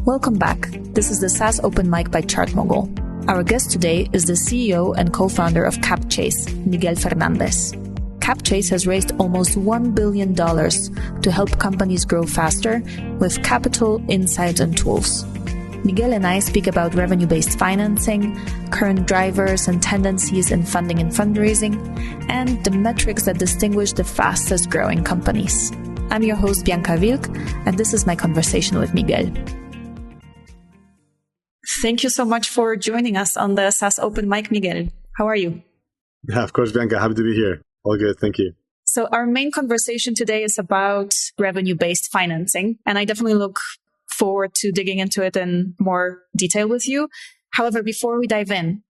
Welcome back. This is the SaaS Open Mic by ChartMogul. Our guest today is the CEO and co-founder of Capchase, Miguel Fernández. Capchase has raised almost $1 billion to help companies grow faster with capital, insights, and tools. Miguel and I speak about revenue-based financing, current drivers and tendencies in funding and fundraising, and the metrics that distinguish the fastest-growing companies. I'm your host, Bianca Wilk, and this is my conversation with Miguel. Thank you so much for joining us on the SaaS Open Mic, Miguel. How are you? Yeah, of course, Bianca. Happy to be here. All good. Thank you. So our main conversation today is about revenue-based financing, and I definitely look forward to digging into it in more detail with you. However, before we dive in,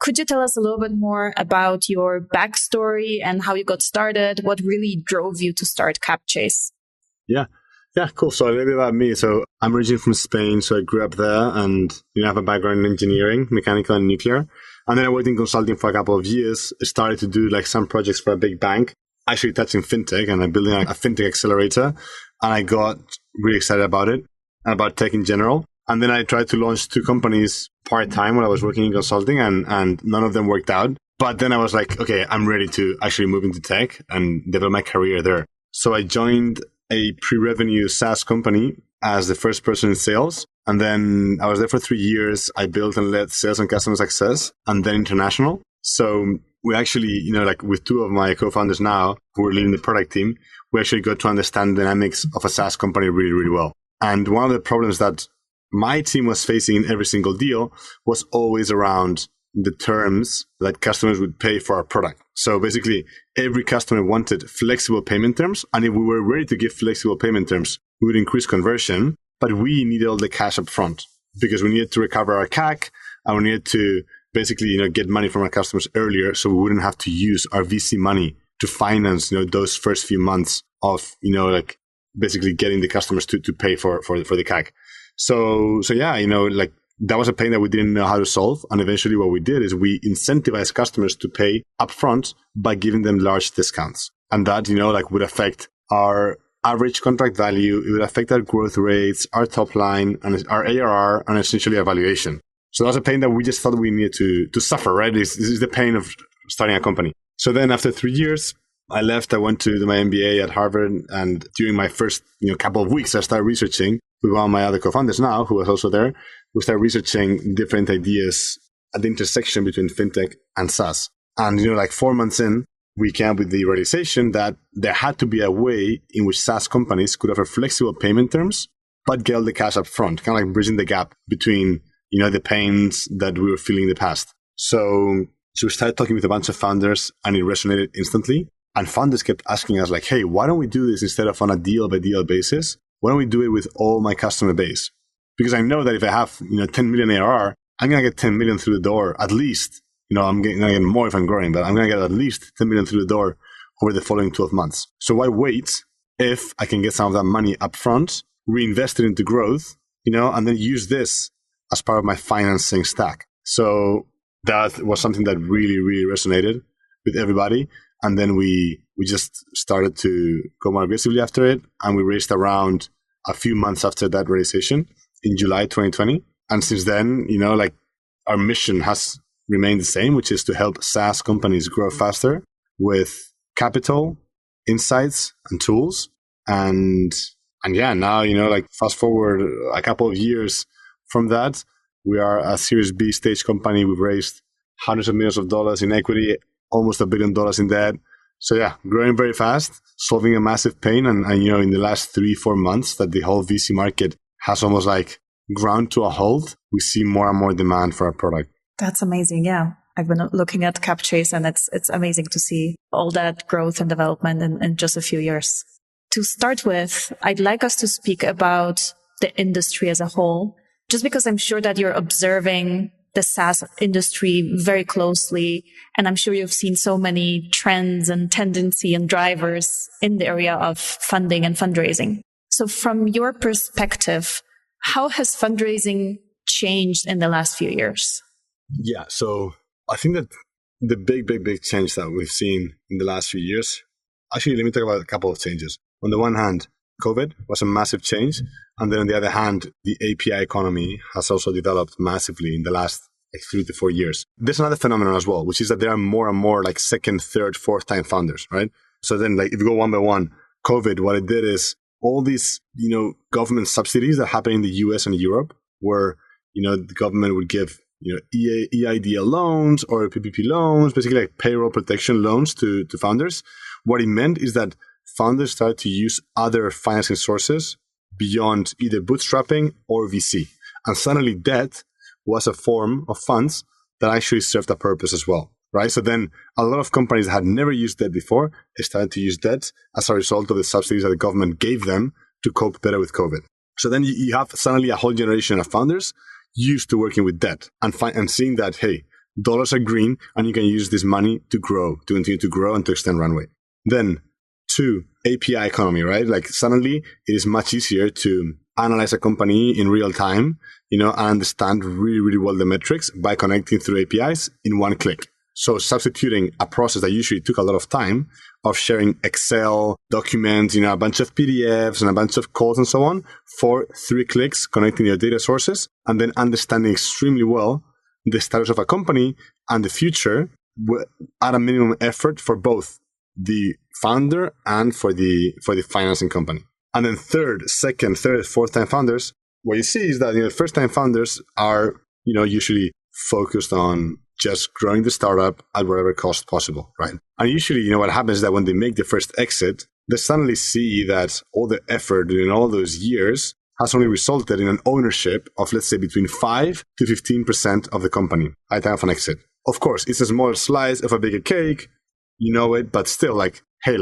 could you tell us a little bit more about your backstory and how you got started? What really drove you to start Capchase? Yeah, cool. So a little bit about me. So I'm originally from Spain, so I grew up there and I have a background in engineering, mechanical and nuclear. And then I worked in consulting for a couple of years. I started to do some projects for a big bank, actually touching fintech, and I'm building a fintech accelerator. And I got really excited about it and about tech in general. And then I tried to launch 2 companies part-time when I was working in consulting, and none of them worked out. But then I was like, okay, I'm ready to actually move into tech and develop my career there. So I joined a pre-revenue SaaS company as the first person in sales. And then I was there for 3 years. I built and led sales and customer success and then international. So we actually, with 2 of my co-founders now who are leading the product team, we actually got to understand the dynamics of a SaaS company really, really well. And one of the problems that my team was facing in every single deal was always around the terms that customers would pay for our product. So basically, every customer wanted flexible payment terms. And if we were ready to give flexible payment terms, we would increase conversion. But we needed all the cash up front because we needed to recover our CAC and we needed to basically, get money from our customers earlier so we wouldn't have to use our VC money to finance, those first few months of, basically getting the customers to pay for the CAC. So yeah, that was a pain that we didn't know how to solve. And eventually what we did is we incentivized customers to pay upfront by giving them large discounts. And that, would affect our average contract value. It would affect our growth rates, our top line, and our ARR, and essentially our valuation. So that was a pain that we just thought we needed to suffer, right? This is the pain of starting a company. So then after 3 years, I left. I went to do my MBA at Harvard. And during my first, couple of weeks, I started researching with one of my other co-founders now, who was also there. We started researching different ideas at the intersection between fintech and SaaS. And, 4 months in, we came up with the realization that there had to be a way in which SaaS companies could offer flexible payment terms, but get all the cash up front, kind of like bridging the gap between, the pains that we were feeling in the past. So we started talking with a bunch of founders and it resonated instantly. And founders kept asking us hey, why don't we do this instead of on a deal by deal basis? Why don't we do it with all my customer base? Because I know that if I have, 10 million ARR, I'm going to get 10 million through the door at least. I'm going to get more if I'm growing, but I'm going to get at least 10 million through the door over the following 12 months. So why wait if I can get some of that money up front, reinvest it into growth, and then use this as part of my financing stack? So that was something that really, really resonated with everybody. And then we just started to go more aggressively after it. And we raised around a few months after that realization in July 2020. And since then, our mission has remained the same, which is to help SaaS companies grow faster with capital, insights, and tools. And yeah, now, fast forward a couple of years from that, we are a Series B stage company. We've raised hundreds of millions of dollars in equity, almost $1 billion in debt. So yeah, growing very fast, solving a massive pain. And in the last 3-4 months that the whole VC market has almost ground to a halt, we see more and more demand for our product. That's amazing. Yeah. I've been looking at Capchase and it's amazing to see all that growth and development in just a few years. To start with, I'd like us to speak about the industry as a whole, just because I'm sure that you're observing the SaaS industry very closely. And I'm sure you've seen so many trends and tendency and drivers in the area of funding and fundraising. So from your perspective, how has fundraising changed in the last few years? Yeah, so I think that the big change that we've seen in the last few years, actually, let me talk about a couple of changes. On the one hand, COVID was a massive change. And then on the other hand, the API economy has also developed massively in the last 3 to 4 years. There's another phenomenon as well, which is that there are more and more like second, third, fourth time founders, right? So then like if you go one by one, COVID, what it did is all these, government subsidies that happen in the US and Europe where, the government would give, EIDL loans or PPP loans, basically like payroll protection loans to founders. What it meant is that founders started to use other financing sources beyond either bootstrapping or VC. And suddenly debt was a form of funds that actually served a purpose as well, right? So then a lot of companies that had never used debt before started to use debt as a result of the subsidies that the government gave them to cope better with COVID. So then you have suddenly a whole generation of founders used to working with debt and seeing that, hey, dollars are green and you can use this money to grow, to continue to grow and to extend runway. Then 2, API economy, right? Like suddenly it is much easier to analyze a company in real time, and understand really, really well the metrics by connecting through APIs in one click. So substituting a process that usually took a lot of time of sharing Excel documents, a bunch of PDFs and a bunch of codes and so on for 3 clicks connecting your data sources and then understanding extremely well the status of a company and the future at a minimum effort for both the founder and for the financing company. And then second, third, fourth time founders, what you see is that first time founders are usually focused on just growing the startup at whatever cost possible, right? And usually, what happens is that when they make the first exit, they suddenly see that all the effort in all those years has only resulted in an ownership of, let's say, between 5 to 15% of the company at the time of an exit. Of course, it's a small slice of a bigger cake, but still,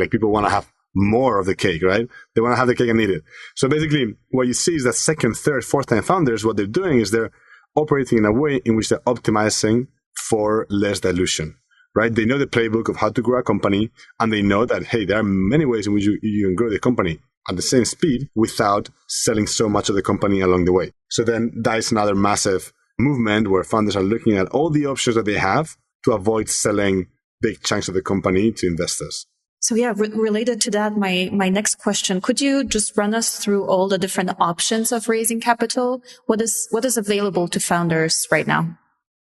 people want to have more of the cake, right? They want to have the cake and eat it. So basically, what you see is that second, third, fourth time founders, what they're doing is they're operating in a way in which they're optimizing for less dilution, right? They know the playbook of how to grow a company, and they know that, hey, there are many ways in which you can grow the company at the same speed without selling so much of the company along the way. So then that is another massive movement where founders are looking at all the options that they have to avoid selling big chunks of the company to investors. So yeah, related to that, my next question, could you just run us through all the different options of raising capital? What is available to founders right now?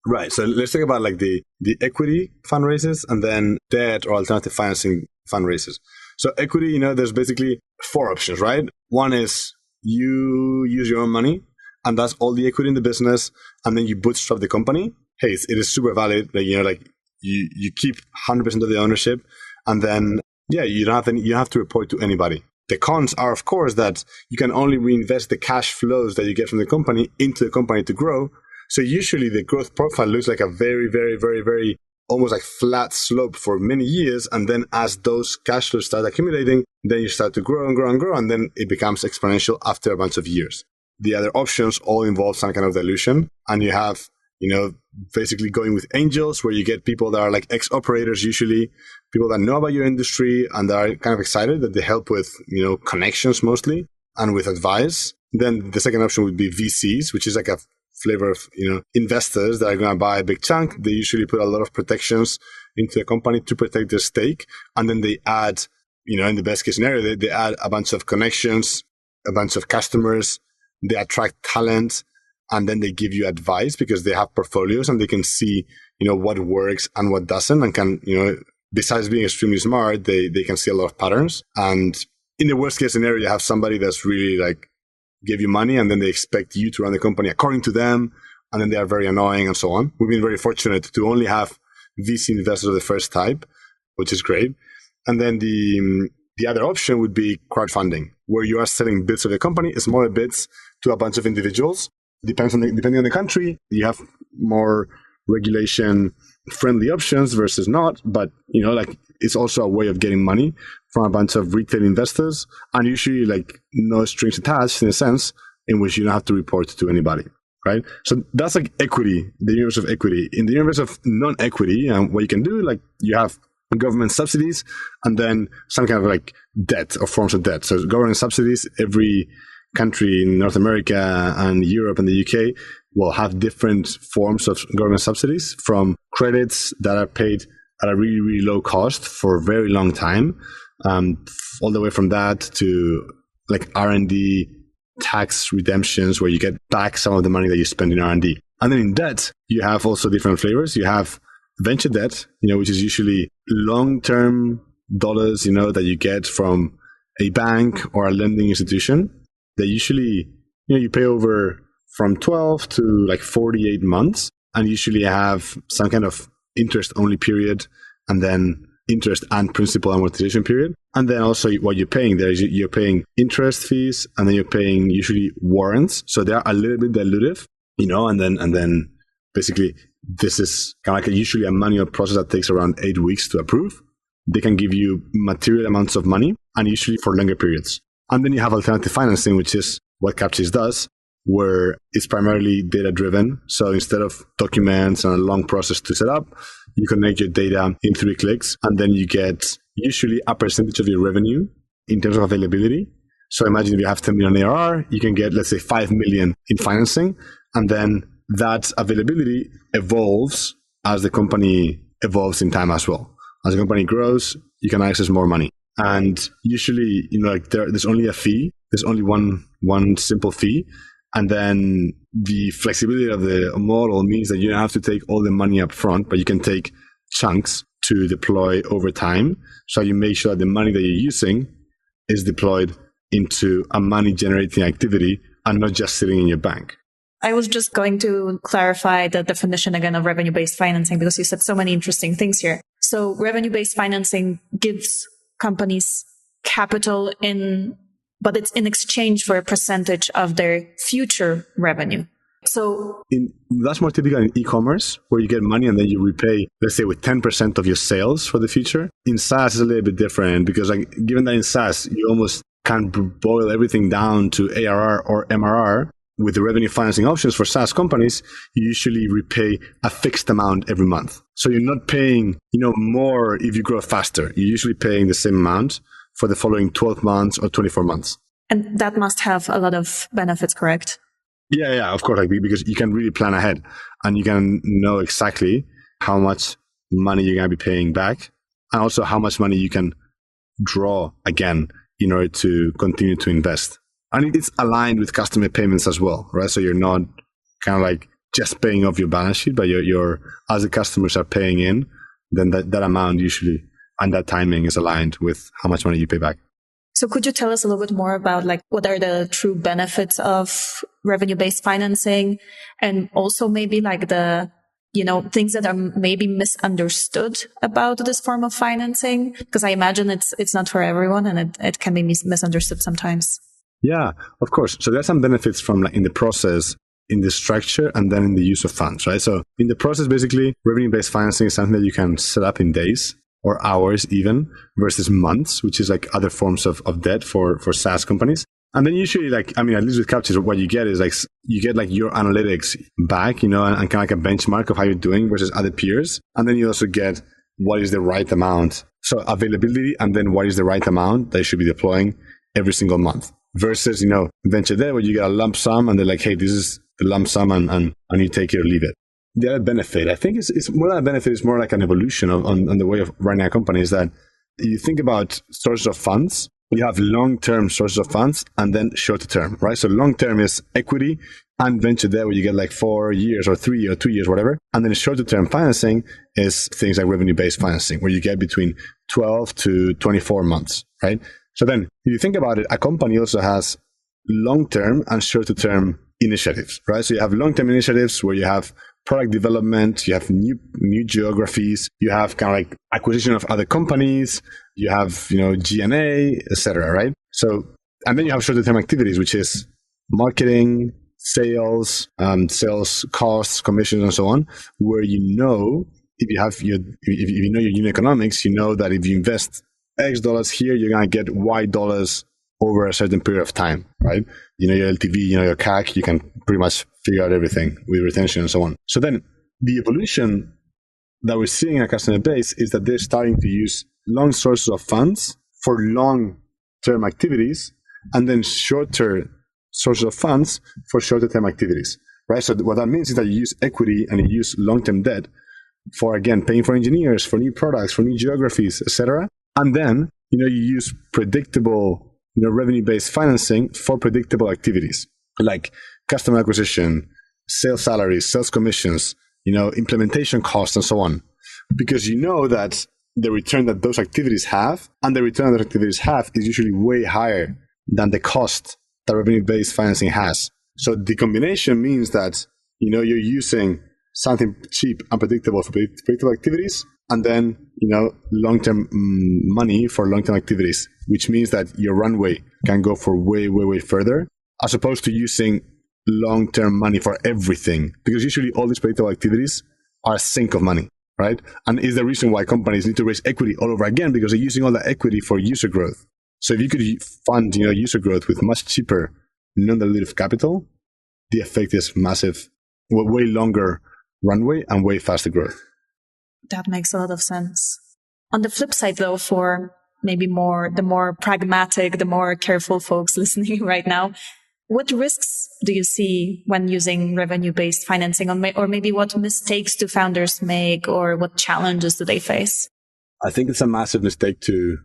Right. So let's think about the equity fundraisers and then debt or alternative financing fundraisers. So equity, there's basically 4 options, right? One is you use your own money and that's all the equity in the business, and then you bootstrap the company. Hey, it is super valid. You keep 100% of the ownership, and then you don't have to report to anybody. The cons are, of course, that you can only reinvest the cash flows that you get from the company into the company to grow. So usually the growth profile looks like a very, very, very, very almost like flat slope for many years. And then as those cash flows start accumulating, then you start to grow and grow and grow. And then it becomes exponential after a bunch of years. The other options all involve some kind of dilution. And you have, basically going with angels, where you get people that are like ex-operators, usually people that know about your industry and that are kind of excited, that they help with, connections mostly and with advice. Then the second option would be VCs, which is like a flavor of, investors that are going to buy a big chunk. They usually put a lot of protections into the company to protect their stake. And then they add, in the best case scenario, they add a bunch of connections, a bunch of customers, they attract talent, and then they give you advice because they have portfolios and they can see, what works and what doesn't, and can, besides being extremely smart, they can see a lot of patterns. And in the worst case scenario, you have somebody that's really give you money and then they expect you to run the company according to them, and then they are very annoying and so on. We've been very fortunate to only have VC investors of the first type, which is great. And then the other option would be crowdfunding, where you are selling bits of the company, smaller bits, to a bunch of individuals. Depending on the country, you have more regulation-friendly options versus not. But, it's also a way of getting money from a bunch of retail investors, and usually no strings attached, in a sense in which you don't have to report to anybody, right? So that's equity, the universe of equity. In the universe of non-equity, what you can do, you have government subsidies and then some kind of debt or forms of debt. So government subsidies, every country in North America and Europe and the UK will have different forms of government subsidies, from credits that are paid at a really, really low cost for a very long time, all the way from that to like R&D tax redemptions where you get back some of the money that you spend in R&D. And then in debt, you have also different flavors. You have venture debt, which is usually long-term dollars, that you get from a bank or a lending institution that usually, you pay over from 12 to like 48 months and usually have some kind of interest only period and then interest and principal amortization period. And then also what you're paying there is you're paying interest fees and then you're paying usually warrants. So they're a little bit dilutive, and then basically this is kind of like usually a manual process that takes around 8 weeks to approve. They can give you material amounts of money and usually for longer periods. And then you have alternative financing, which is what Capchase does, where it's primarily data driven. So instead of documents and a long process to set up, you connect your data in 3 clicks and then you get usually a percentage of your revenue in terms of availability. So imagine if you have 10 million ARR, you can get, let's say, 5 million in financing. And then that availability evolves as the company evolves in time as well. As the company grows, you can access more money. And usually, there's only a fee. There's only one simple fee. And then the flexibility of the model means that you don't have to take all the money up front, but you can take chunks to deploy over time. So you make sure that the money that you're using is deployed into a money generating activity and not just sitting in your bank. I was just going to clarify the definition again of revenue-based financing because you said so many interesting things here. So revenue-based financing gives companies capital but it's in exchange for a percentage of their future revenue. So that's more typical in e-commerce where you get money and then you repay, let's say, with 10% of your sales for the future. In SaaS, it's a little bit different because given that in SaaS, you almost can boil everything down to ARR or MRR. With the revenue financing options for SaaS companies, you usually repay a fixed amount every month. So you're not paying, more if you grow faster. You're usually paying the same amount for the following 12 months or 24 months. And that must have a lot of benefits, correct? Yeah, of course, because you can really plan ahead and you can know exactly how much money you're going to be paying back and also how much money you can draw again in order to continue to invest. And it's aligned with customer payments as well, right? So you're not kind of like just paying off your balance sheet, but you're as the customers are paying in, then that amount usually and that timing is aligned with how much money you pay back. So could you tell us a little bit more about what are the true benefits of revenue-based financing and also maybe the things that are maybe misunderstood about this form of financing? Because I imagine it's not for everyone and it can be misunderstood sometimes. Yeah, of course. So there's some benefits from in the process, in the structure, and then in the use of funds, right? So in the process, basically, revenue-based financing is something that you can set up in days or hours even versus months, which is other forms of debt for SaaS companies. And then usually at least with Capchase, what you get is you get your analytics back, and kind of like a benchmark of how you're doing versus other peers. And then you also get what is the right amount. So availability and then what is the right amount that you should be deploying every single month. Versus, venture debt where you get a lump sum and they're like, hey, this is the lump sum and you take it or leave it. The other benefit, I think it's more than a benefit, it's more like an evolution on the way of running a company is that you think about sources of funds. You have long-term sources of funds and then short-term, right? So long-term is equity and venture debt where you get 4 years or 3 or 2 years, whatever. And then short-term financing is things like revenue-based financing where you get between 12 to 24 months, right? So then if you think about it, a company also has long-term and short-term initiatives, right? So you have long-term initiatives where you have product development, you have new geographies, you have kind of like acquisition of other companies, you have, G&A, etc., right? So, and then you have short-term activities, which is marketing, sales, sales costs, commissions, and so on, where if you know your unit economics, you know that if you invest X dollars here, you're going to get Y dollars over a certain period of time, right? Your LTV, your CAC, you can pretty much figure out everything with retention and so on. So then the evolution that we're seeing in our customer base is that they're starting to use long sources of funds for long-term activities and then shorter sources of funds for shorter-term activities, right? So what that means is that you use equity and you use long-term debt for, again, paying for engineers, for new products, for new geographies, etc. And then, you use predictable revenue-based financing for predictable activities like customer acquisition, sales salaries, sales commissions, implementation costs, and so on. Because you know that the return that those activities have and the return that those activities have is usually way higher than the cost that revenue-based financing has. So the combination means that, you're using something cheap and predictable for predictable activities, and then, long-term money for long-term activities, which means that your runway can go for way, way, way further, as opposed to using long-term money for everything. Because usually all these predictable activities are a sink of money, right? And is the reason why companies need to raise equity all over again, because they're using all the equity for user growth. So if you could fund, user growth with much cheaper non-dilutive capital, the effect is massive, way longer runway and way faster growth. That makes a lot of sense. On the flip side, though, for maybe the more pragmatic, the more careful folks listening right now, what risks do you see when using revenue-based financing, or maybe what mistakes do founders make, or what challenges do they face? I think it's a massive mistake to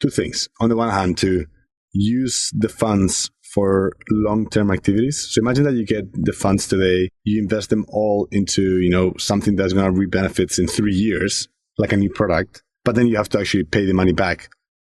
two things. On the one hand, to use the funds for long-term activities. So imagine that you get the funds today, you invest them all into, something that's going to reap benefits in 3 years, like a new product, but then you have to actually pay the money back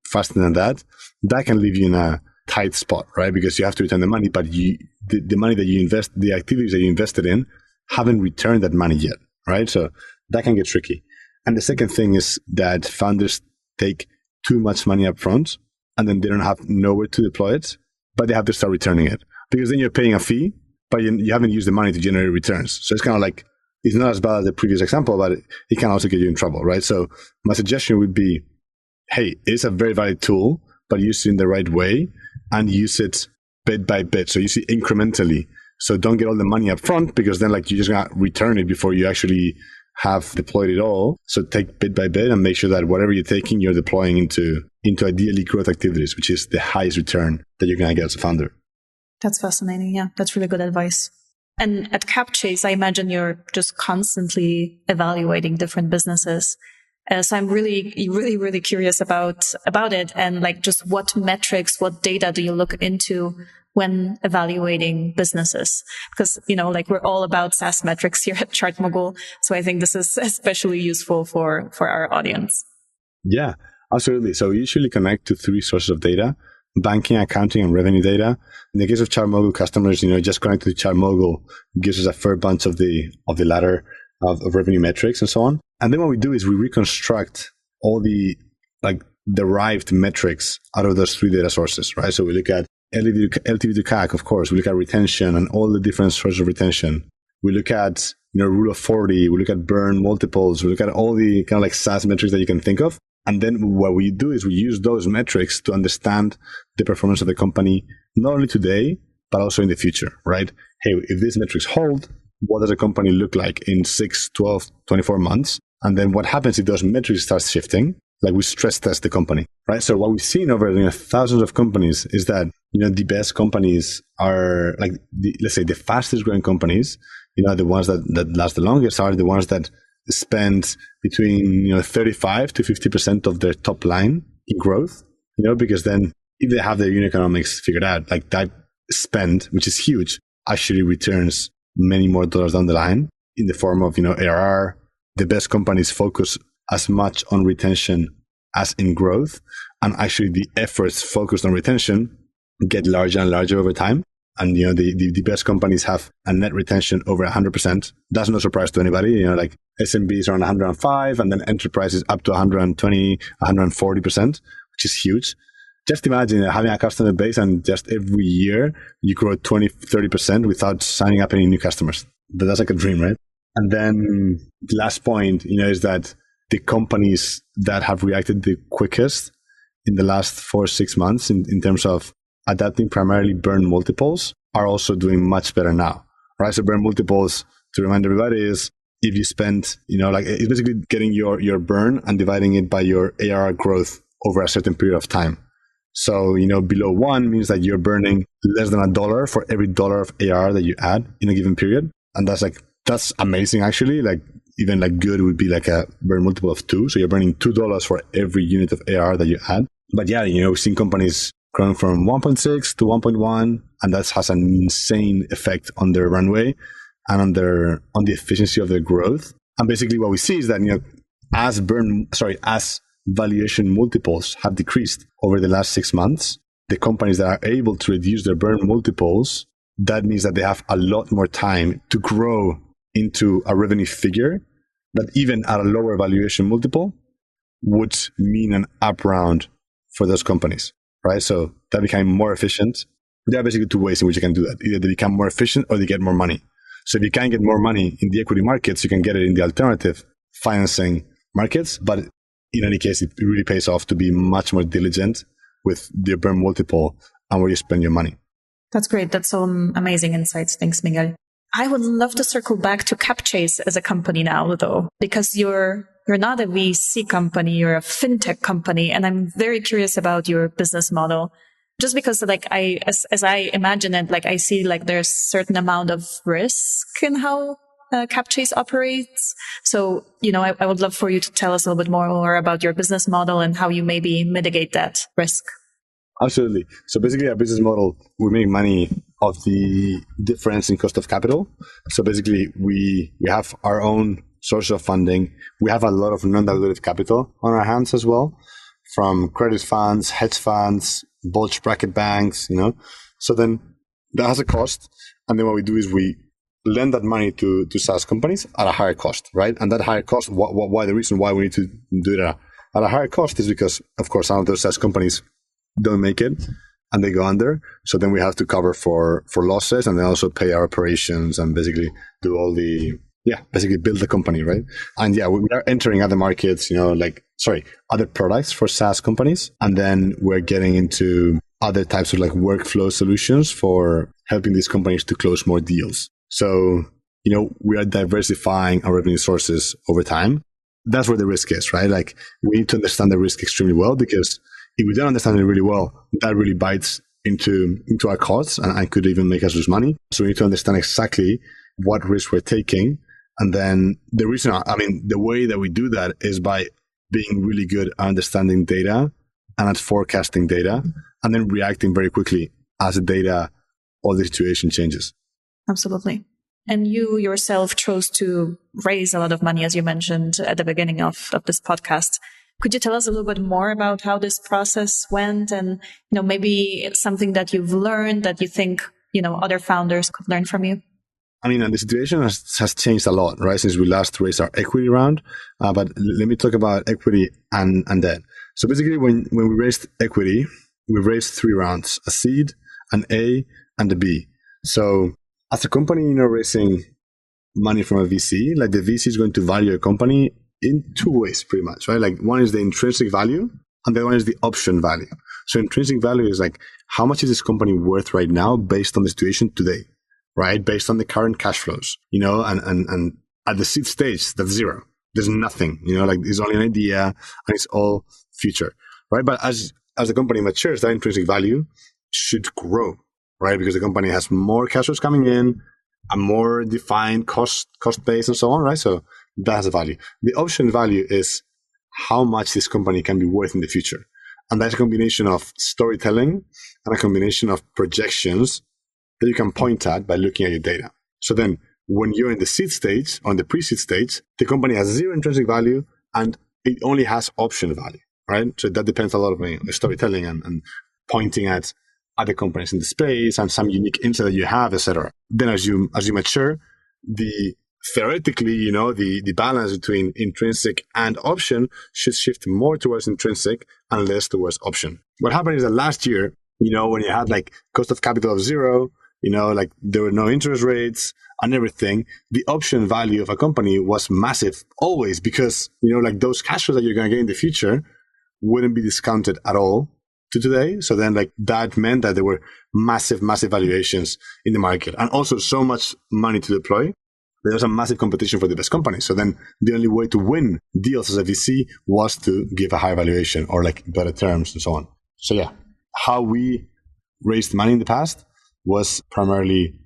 faster than that. That can leave you in a tight spot, right? Because you have to return the money, but the money that you invest, the activities that you invested in haven't returned that money yet, right? So that can get tricky. And the second thing is that founders take too much money up front and then they don't have nowhere to deploy it, but they have to start returning it, because then you're paying a fee, but you haven't used the money to generate returns. So it's kind of like, it's not as bad as the previous example, but it can also get you in trouble, right? So my suggestion would be, hey, it's a very valid tool, but use it in the right way and use it bit by bit. So use it incrementally. So don't get all the money up front, because then you're just going to return it before you actually have deployed it all. So take bit by bit and make sure that whatever you're taking, you're deploying into ideally growth activities, which is the highest return that you're going to get as a founder. That's fascinating. Yeah, that's really good advice. And at Capchase, I imagine you're just constantly evaluating different businesses. So I'm really, really, really curious about it, and just what metrics, what data do you look into when evaluating businesses? Because, we're all about SaaS metrics here at ChartMogul. So I think this is especially useful for our audience. Yeah, absolutely. So we usually connect to 3 sources of data: banking, accounting, and revenue data. In the case of ChartMogul customers, just connecting to ChartMogul gives us a fair bunch of the ladder of revenue metrics and so on. And then what we do is we reconstruct all the derived metrics out of those 3 data sources, right? So we look at LTV to CAC, of course. We look at retention and all the different sources of retention. We look at rule of 40. We look at burn multiples. We look at all the kind of SaaS metrics that you can think of. And then what we do is we use those metrics to understand the performance of the company, not only today, but also in the future, right? Hey, if these metrics hold, what does a company look like in 6, 12, 24 months? And then what happens if those metrics start shifting? We stress test the company, right? So what we've seen over thousands of companies is that, the best companies are let's say the fastest growing companies, the ones that last the longest are the ones that spend between, 35 to 50% of their top line in growth, because then if they have their unit economics figured out, that spend, which is huge, actually returns many more dollars down the line in the form of, ARR. The best companies focus as much on retention as in growth. And actually the efforts focused on retention get larger and larger over time. And, the best companies have a net retention over 100%. That's no surprise to anybody. SMBs are on 105, and then enterprises up to 120, 140%, which is huge. Just imagine having a customer base and just every year you grow 20, 30% without signing up any new customers. That's like a dream, right? And then the last point, is that the companies that have reacted the quickest in the last 4 or 6 months in terms of adapting primarily burn multiples are also doing much better now, right? So burn multiples, to remind everybody, is if you spend, it's basically getting your burn and dividing it by your ARR growth over a certain period of time. So, below 1 means that you're burning less than $1 for every dollar of ARR that you add in a given period. And that's amazing, actually. Even good would be a burn multiple of 2. So you're burning $2 for every unit of ARR that you add. But yeah, we've seen companies growing from 1.6 to 1.1, and that has an insane effect on their runway and on the efficiency of their growth. And basically what we see is that, as valuation multiples have decreased over the last 6 months, the companies that are able to reduce their burn multiples, that means that they have a lot more time to grow into a revenue figure that even at a lower valuation multiple would mean an up round for those companies, right? So they become more efficient. There are basically two ways in which you can do that. Either they become more efficient or they get more money. So if you can get more money in the equity markets, you can get it in the alternative financing markets. But in any case, it really pays off to be much more diligent with the burn multiple and where you spend your money. That's great. That's some amazing insights. Thanks, Miguel. I would love to circle back to Capchase as a company now, though, because you're not a VC company, you're a fintech company. And I'm very curious about your business model. Just because as I imagine it, I see there's a certain amount of risk in how Capchase operates. So, I would love for you to tell us a little bit more about your business model and how you maybe mitigate that risk. Absolutely. So basically our business model, we make money of the difference in cost of capital. So basically we have our own source of funding. We have a lot of non-dilutive capital on our hands as well, from credit funds, hedge funds, bulge bracket banks, So then that has a cost. And then what we do is we lend that money to SaaS companies at a higher cost, right? And that higher cost, why the reason why we need to do it at a higher cost is because, of course, some of those SaaS companies don't make it and they go under. So then we have to cover for losses and then also pay our operations and basically do all basically build the company, right? And we are entering other markets, other products for SaaS companies. And then we're getting into other types of workflow solutions for helping these companies to close more deals. So, we are diversifying our revenue sources over time. That's where the risk is, right? We need to understand the risk extremely well, because if we don't understand it really well, that really bites into our costs and could even make us lose money. So we need to understand exactly what risk we're taking. And then the way that we do that is by being really good at understanding data and at forecasting data and then reacting very quickly as the data or the situation changes. Absolutely. And you yourself chose to raise a lot of money, as you mentioned at the beginning of this podcast. Could you tell us a little bit more about how this process went and, maybe something that you've learned that you think, other founders could learn from you? And the situation has changed a lot, right, since we last raised our equity round. But let me talk about equity and debt. So basically, when we raised equity, we raised 3 rounds, a seed, an A, and a B. So as a company, raising money from a VC, the VC is going to value a company in 2 ways, pretty much, right? One is the intrinsic value, and the other one is the option value. So intrinsic value is how much is this company worth right now based on the situation today, right? Based on the current cash flows, and at the seed stage, that's 0. There's nothing, it's only an idea and it's all future, right? But as the company matures, that intrinsic value should grow, right? Because the company has more cash flows coming in, a more defined cost base and so on, right? So that has a value. The option value is how much this company can be worth in the future. And that's a combination of storytelling and a combination of projections that you can point at by looking at your data. So then when you're in the seed stage or in the pre-seed stage, the company has 0 intrinsic value and it only has option value, right? So that depends a lot of storytelling and pointing at other companies in the space and some unique insight that you have, etc. Then as you mature, theoretically, the balance between intrinsic and option should shift more towards intrinsic and less towards option. What happened is that last year, when you had cost of capital of 0, there were no interest rates and everything, the option value of a company was massive always because, those cash flows that you're going to get in the future wouldn't be discounted at all to today. So then that meant that there were massive valuations in the market and also so much money to deploy. There was a massive competition for the best companies. So then the only way to win deals as a VC was to give a higher valuation or better terms and so on. So how we raised money in the past was primarily,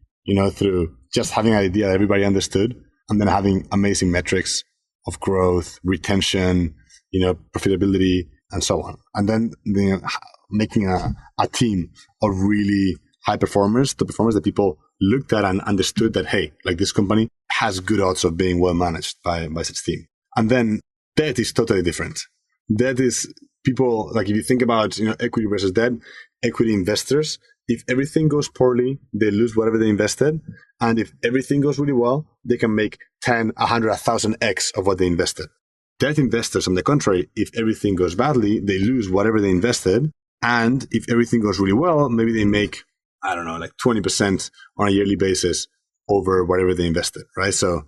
through just having an idea that everybody understood and then having amazing metrics of growth, retention, profitability, and so on. And then making a team of really high performers, the performers that people looked at and understood that, hey, like this company has good odds of being well managed by such team. And then debt is totally different. Debt is people, like if you think about, equity versus debt, equity investors, if everything goes poorly, they lose whatever they invested. And if everything goes really well, they can make 10, 100, 1,000x of what they invested. Debt investors, on the contrary, if everything goes badly, they lose whatever they invested. And if everything goes really well, maybe they make, I don't know, like 20% on a yearly basis over whatever they invested, right? So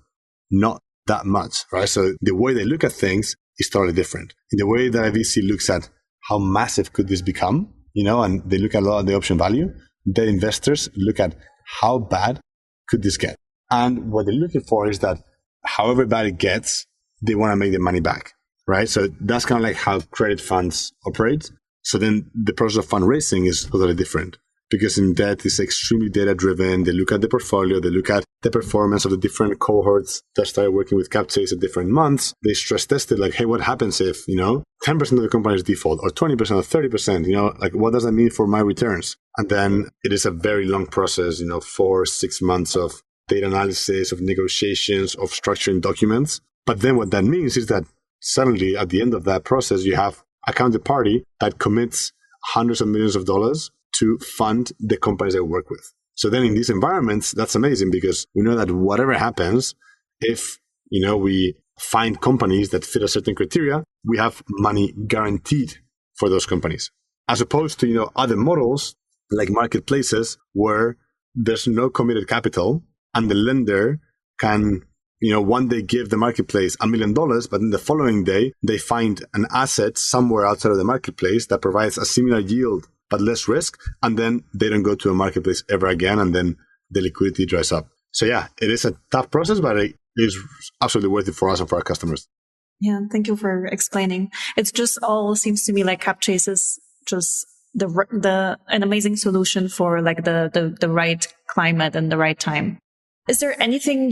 not that much, right? So the way they look at things is totally different. In the way that a VC looks at how massive could this become, and they look at a lot of the option value, debt investors look at how bad could this get. And what they're looking for is that however bad it gets, they want to make the money back, right? So that's kind of like how credit funds operate. So then the process of fundraising is totally different. Because in debt, it's extremely data-driven. They look at the portfolio. They look at the performance of the different cohorts that started working with Capchase at different months. They stress tested like, hey, what happens if, 10% of the company's default or 20% or 30%, like what does that mean for my returns? And then it is a very long process, 4-6 months of data analysis, of negotiations, of structuring documents. But then what that means is that suddenly at the end of that process, you have a counterparty that commits hundreds of millions of dollars to fund the companies they work with. So then in these environments, that's amazing because we know that whatever happens, if, we find companies that fit a certain criteria, we have money guaranteed for those companies. As opposed to, other models like marketplaces where there's no committed capital and the lender can, one day give the marketplace $1 million, but then the following day they find an asset somewhere outside of the marketplace that provides a similar yield but less risk, and then they don't go to a marketplace ever again, and then the liquidity dries up. So yeah, it is a tough process, but it is absolutely worth it for us and for our customers. Yeah, thank you for explaining. It's just all seems to me like Capchase is just an amazing solution for like the right climate and the right time. Is there anything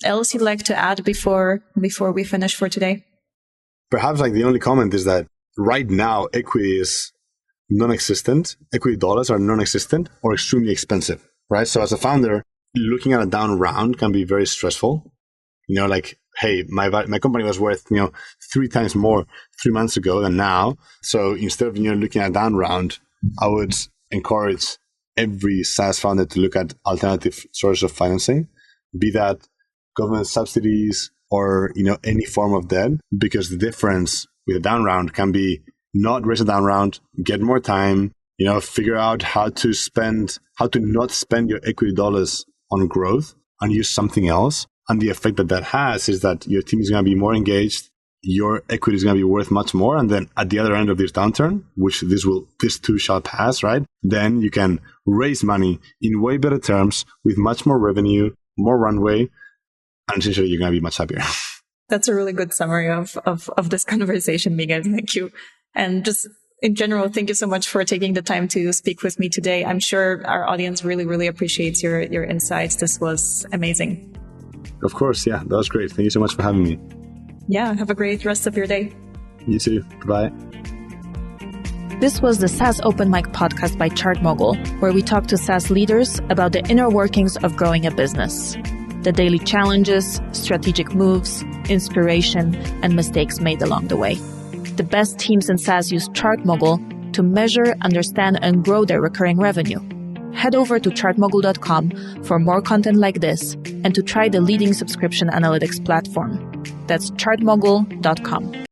else you'd like to add before we finish for today? Perhaps like the only comment is that right now equity is non-existent. Equity dollars are non-existent or extremely expensive, right? So as a founder, looking at a down round can be very stressful. Like, hey, my company was worth, 3 times more 3 months ago than now. So instead of, looking at a down round, I would encourage every SaaS founder to look at alternative sources of financing, be that government subsidies or, any form of debt, because the difference with a down round can be not raise a down round, get more time, figure out how to not spend your equity dollars on growth and use something else. And the effect that has is that your team is going to be more engaged. Your equity is going to be worth much more. And then at the other end of this downturn, which this too shall pass, right? Then you can raise money in way better terms with much more revenue, more runway, and essentially you're going to be much happier. That's a really good summary of this conversation, Miguel. Thank you. And just in general, thank you so much for taking the time to speak with me today. I'm sure our audience really, really appreciates your insights. This was amazing. Of course. Yeah, that was great. Thank you so much for having me. Yeah. Have a great rest of your day. You too. Bye. This was the SaaS Open Mic podcast by ChartMogul, where we talk to SaaS leaders about the inner workings of growing a business, the daily challenges, strategic moves, inspiration, and mistakes made along the way. The best teams in SaaS use ChartMogul to measure, understand, and grow their recurring revenue. Head over to chartmogul.com for more content like this and to try the leading subscription analytics platform. That's chartmogul.com.